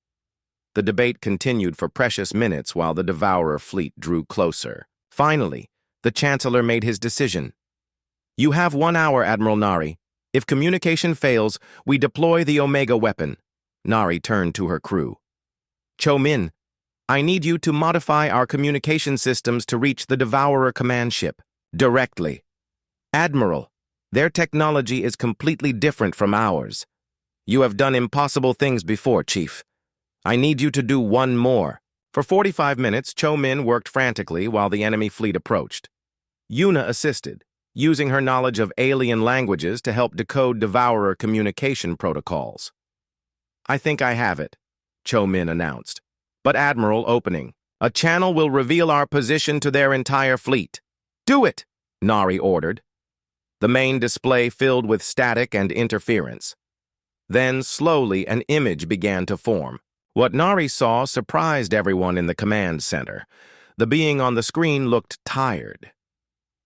The debate continued for precious minutes while the Devourer fleet drew closer. Finally, the Chancellor made his decision. "You have 1 hour, Admiral Nari. If communication fails, we deploy the Omega weapon." Nari turned to her crew. "Cho Min, I need you to modify our communication systems to reach the Devourer command ship directly." "Admiral, their technology is completely different from ours. You have done impossible things before, Chief. I need you to do one more." For 45 minutes, Cho Min worked frantically while the enemy fleet approached. Una assisted, using her knowledge of alien languages to help decode Devourer communication protocols. "I think I have it," Cho Min announced. "But Admiral, opening. A channel will reveal our position to their entire fleet." "Do it," Nari ordered. The main display filled with static and interference. Then, slowly, an image began to form. What Nari saw surprised everyone in the command center. The being on the screen looked tired,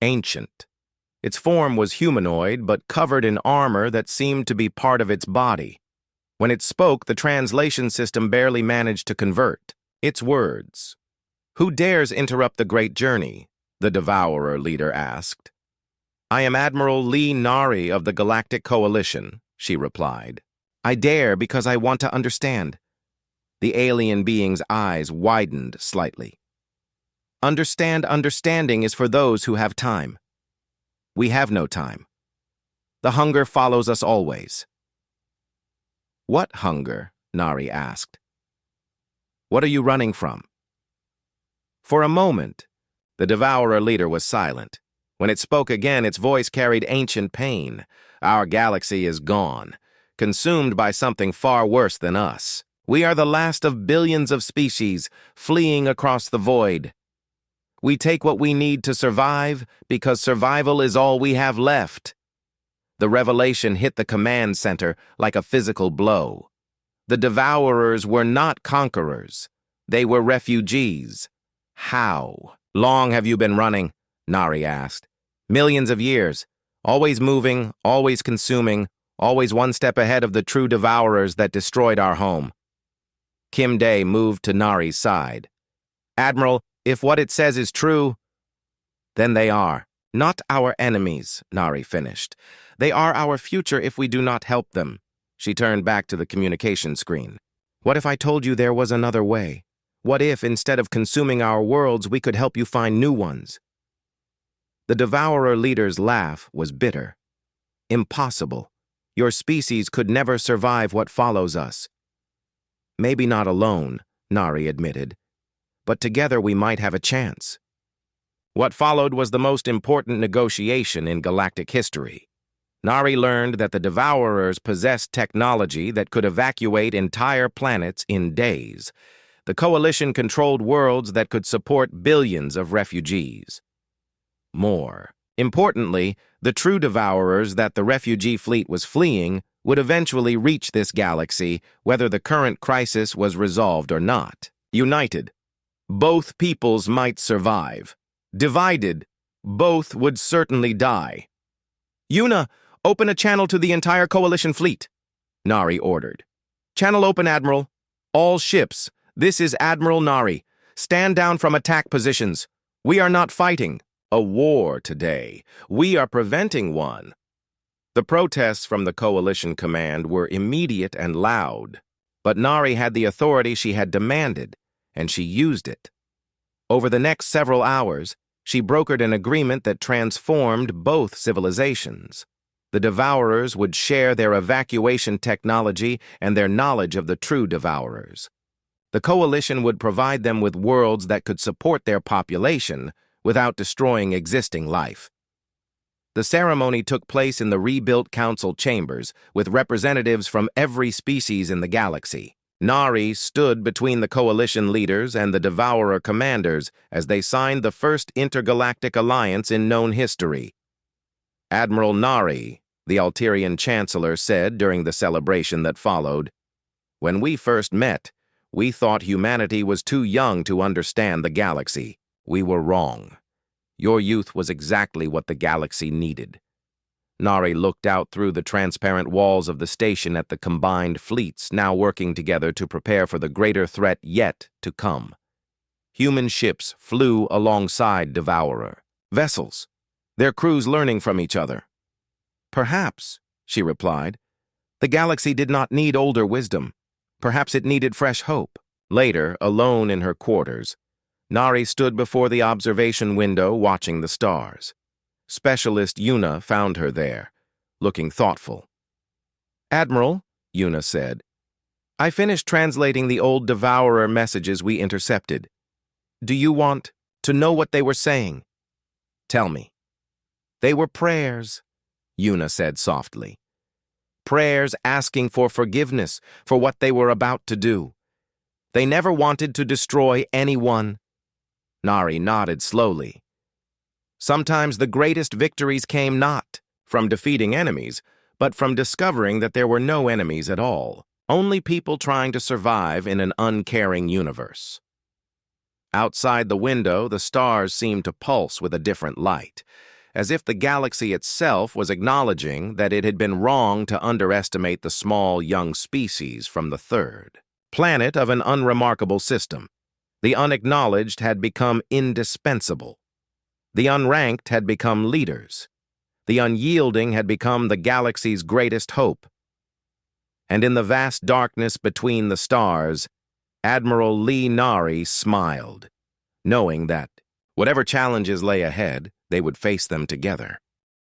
ancient. Its form was humanoid, but covered in armor that seemed to be part of its body. When it spoke, the translation system barely managed to convert its words. "Who dares interrupt the great journey?" the Devourer leader asked. "I am Admiral Lee Nari of the Galactic Coalition," she replied. "I dare because I want to understand." The alien being's eyes widened slightly. Understanding is for those who have time. We have no time. The hunger follows us always. What hunger? Nari asked. What are you running from? For a moment, the Devourer leader was silent. When it spoke again, its voice carried ancient pain. Our galaxy is gone, consumed by something far worse than us. We are the last of billions of species fleeing across the void. We take what we need to survive because survival is all we have left. The revelation hit the command center like a physical blow. The Devourers were not conquerors. They were refugees. How long have you been running? Nari asked. Millions of years. Always moving, always consuming, always one step ahead of the true Devourers that destroyed our home. Kim Day moved to Nari's side. Admiral, if what it says is true, then they are not our enemies, Nari finished. They are our future if we do not help them. She turned back to the communication screen. What if I told you there was another way? What if, instead of consuming our worlds, we could help you find new ones? The Devourer leader's laugh was bitter. Impossible. Your species could never survive what follows us. Maybe not alone, Nari admitted, but together we might have a chance. What followed was the most important negotiation in galactic history. Nari learned that the Devourers possessed technology that could evacuate entire planets in days. The Coalition controlled worlds that could support billions of refugees. More importantly, the true Devourers that the refugee fleet was fleeing would eventually reach this galaxy, whether the current crisis was resolved or not. United, both peoples might survive. Divided, both would certainly die. Una, open a channel to the entire Coalition fleet, Nari ordered. Channel open, Admiral. All ships, this is Admiral Nari. Stand down from attack positions. We are not fighting a war today. We are preventing one. The protests from the Coalition command were immediate and loud, but Nari had the authority she had demanded, and she used it. Over the next several hours, she brokered an agreement that transformed both civilizations. The Devourers would share their evacuation technology and their knowledge of the true Devourers. The Coalition would provide them with worlds that could support their population without destroying existing life. The ceremony took place in the rebuilt council chambers with representatives from every species in the galaxy. Nari stood between the Coalition leaders and the Devourer commanders as they signed the first intergalactic alliance in known history. Admiral Nari, the Alterian Chancellor, said during the celebration that followed, "When we first met, we thought humanity was too young to understand the galaxy. We were wrong. Your youth was exactly what the galaxy needed." Nari looked out through the transparent walls of the station at the combined fleets now working together to prepare for the greater threat yet to come. Human ships flew alongside Devourer vessels, their crews learning from each other. Perhaps, she replied, the galaxy did not need older wisdom. Perhaps it needed fresh hope. Later, alone in her quarters, Nari stood before the observation window watching the stars. Specialist Una found her there, looking thoughtful. "Admiral," Una said, "I finished translating the old Devourer messages we intercepted. Do you want to know what they were saying?" "Tell me." "They were prayers," Una said softly. "Prayers asking for forgiveness for what they were about to do. They never wanted to destroy anyone." Nari nodded slowly. Sometimes the greatest victories came not from defeating enemies, but from discovering that there were no enemies at all, only people trying to survive in an uncaring universe. Outside the window, the stars seemed to pulse with a different light, as if the galaxy itself was acknowledging that it had been wrong to underestimate the small young species from the third planet of an unremarkable system. The Unacknowledged had become indispensable. The Unranked had become leaders. The Unyielding had become the galaxy's greatest hope. And in the vast darkness between the stars, Admiral Lee Nari smiled, knowing that whatever challenges lay ahead, they would face them together.